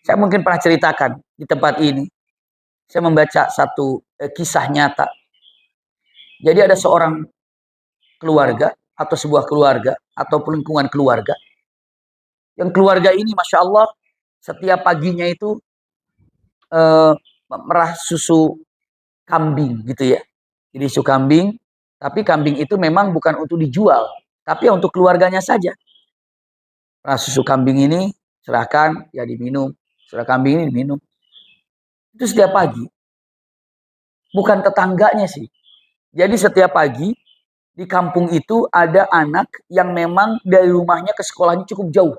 Saya mungkin pernah ceritakan di tempat ini. Saya membaca satu kisah nyata. Jadi ada seorang keluarga atau sebuah keluarga atau lingkungan keluarga. Yang keluarga ini Masya Allah setiap paginya itu merah susu kambing gitu ya. Jadi susu kambing, tapi kambing itu memang bukan untuk dijual, tapi untuk keluarganya saja. Merah susu kambing ini serahkan ya diminum, susu kambing ini diminum. Itu setiap pagi. Bukan tetangganya sih. Jadi setiap pagi di kampung itu ada anak yang memang dari rumahnya ke sekolahnya cukup jauh.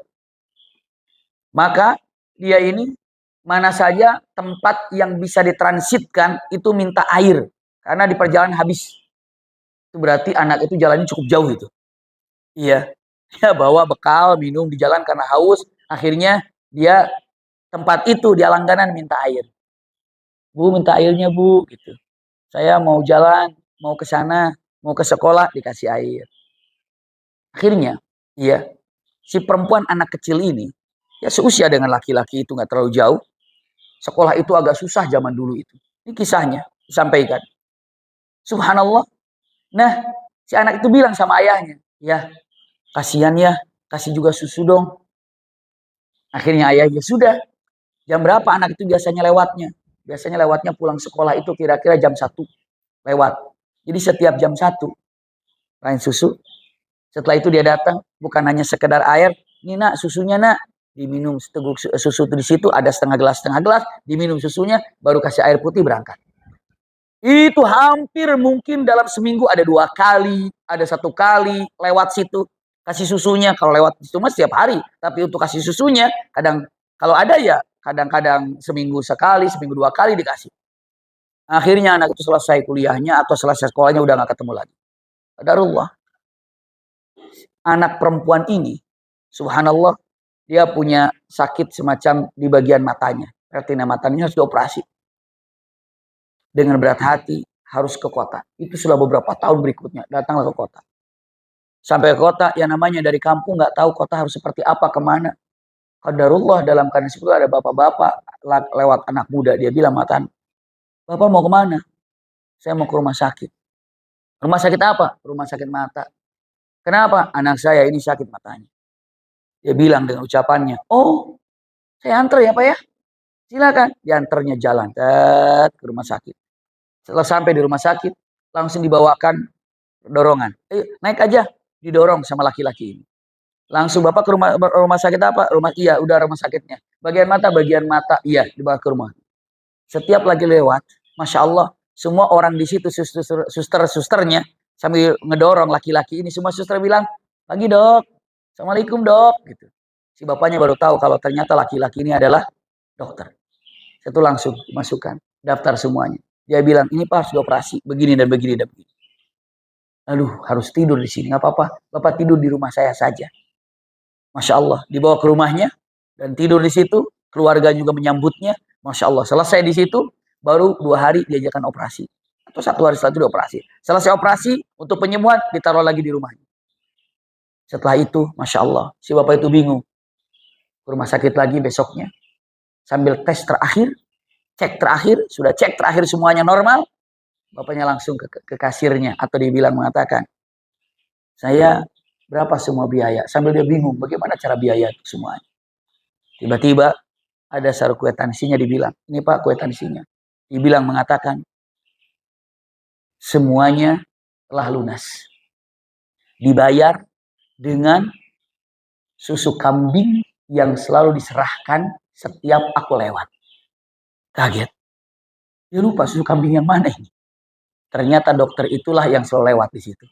Maka dia ini mana saja tempat yang bisa ditransitkan itu minta air. Karena di perjalanan habis. Itu berarti anak itu jalannya cukup jauh itu. Iya. Dia bawa bekal, minum di jalan karena haus. Akhirnya dia tempat itu dia langganan minta air. Bu minta airnya bu gitu. Saya mau jalan, mau ke sana, mau ke sekolah dikasih air. Akhirnya, iya, si perempuan anak kecil ini ya seusia dengan laki-laki itu nggak terlalu jauh. Sekolah itu agak susah zaman dulu itu. Ini kisahnya disampaikan. Subhanallah. Nah, si anak itu bilang sama ayahnya, ya kasihan ya, kasih juga susu dong. Akhirnya ayahnya sudah. Jam berapa anak itu biasanya lewatnya? Biasanya lewatnya pulang sekolah itu kira-kira jam 1 lewat. Jadi setiap jam 1 lain susu. Setelah itu dia datang, bukan hanya sekedar air, ini nak susunya nak, diminum seteguk susu di situ ada setengah gelas, diminum susunya, baru kasih air putih berangkat. Itu hampir mungkin dalam seminggu ada 2 kali, ada 1 kali lewat situ kasih susunya. Kalau lewat situ mah setiap hari, tapi untuk kasih susunya kadang kalau ada ya kadang-kadang seminggu sekali, seminggu 2 kali dikasih. Akhirnya anak itu selesai kuliahnya atau selesai sekolahnya udah gak ketemu lagi. Qadarullah. Anak perempuan ini, subhanallah, dia punya sakit semacam di bagian matanya. Retina matanya harus dioperasi. Dengan berat hati harus ke kota. Itu sudah beberapa tahun berikutnya datanglah ke kota. Sampai ke kota, yang namanya dari kampung nggak tahu kota harus seperti apa, kemana. Qadarullah dalam keadaan seperti itu ada bapak-bapak lewat anak muda. Dia bilang, Matan, bapak mau kemana? Saya mau ke rumah sakit. Rumah sakit apa? Rumah sakit mata. Kenapa? Anak saya ini sakit matanya. Dia bilang dengan ucapannya, oh saya antar ya Pak ya. Silakan. Diantarnya jalan ke rumah sakit. Setelah sampai di rumah sakit, langsung dibawakan dorongan. Naik aja. Didorong sama laki-laki ini. Langsung bapak ke rumah sakit apa? Iya, udah rumah sakitnya. Bagian mata, iya dibawa ke rumah. Setiap lagi lewat, Masya Allah, semua orang di situ, suster-susternya, sambil ngedorong laki-laki ini, semua suster bilang, pagi dok, Assalamualaikum dok. Gitu. Si bapaknya baru tahu kalau ternyata laki-laki ini adalah dokter. Itu langsung dimasukkan, daftar semuanya. Dia bilang, ini Pak harus dioperasi, begini dan begini dan begini. Aduh, harus tidur di sini, nggak apa-apa. Bapak tidur di rumah saya saja. Masya Allah, dibawa ke rumahnya dan tidur di situ. Keluarga juga menyambutnya. Masya Allah, selesai di situ, baru 2 hari diajarkan operasi. Atau 1 hari setelah itu dioperasi. Selesai operasi, untuk penyembuhan, ditaruh lagi di rumahnya. Setelah itu, Masya Allah, si bapak itu bingung. Ke rumah sakit lagi besoknya. Sambil tes terakhir, cek terakhir, sudah cek terakhir semuanya normal. Bapaknya langsung ke kasirnya atau dia bilang mengatakan, saya berapa semua biaya? Sambil dia bingung bagaimana cara biaya itu semuanya. Tiba-tiba ada seluruh kwitansinya dibilang, ini Pak kwitansinya. Dibilang mengatakan, semuanya telah lunas. Dibayar dengan susu kambing yang selalu diserahkan setiap aku lewat. Kaget. Dia lupa susu kambing yang mana ini. Ternyata dokter itulah yang selalu lewat di situ.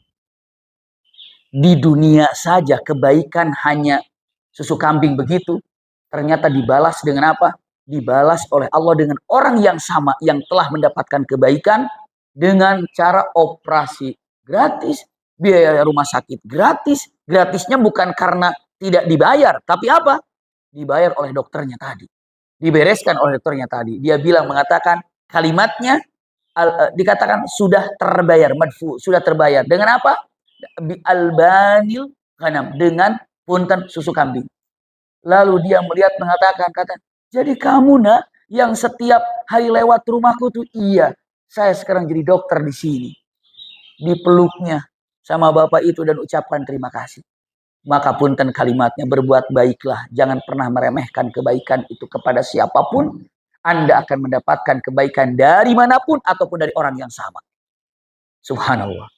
Di dunia saja kebaikan hanya susu kambing begitu. Ternyata dibalas dengan apa? Dibalas oleh Allah dengan orang yang sama yang telah mendapatkan kebaikan dengan cara operasi gratis, biaya rumah sakit gratis. Gratisnya bukan karena tidak dibayar, tapi apa? Dibayar oleh dokternya tadi. Dibereskan oleh dokternya tadi. Dia bilang mengatakan kalimatnya dikatakan sudah terbayar, madfu, sudah terbayar. Dengan apa? Bi albanil ghanam, dengan punten susu kambing. Lalu dia melihat mengatakan, kata, Jadi kamu nak, yang setiap hari lewat rumahku tuh, iya, saya sekarang jadi dokter di sini. Dipeluknya sama bapak itu dan ucapkan terima kasih. Maka punten kalimatnya, berbuat baiklah. Jangan pernah meremehkan kebaikan itu kepada siapapun. Anda akan mendapatkan kebaikan dari manapun ataupun dari orang yang sama. Subhanallah.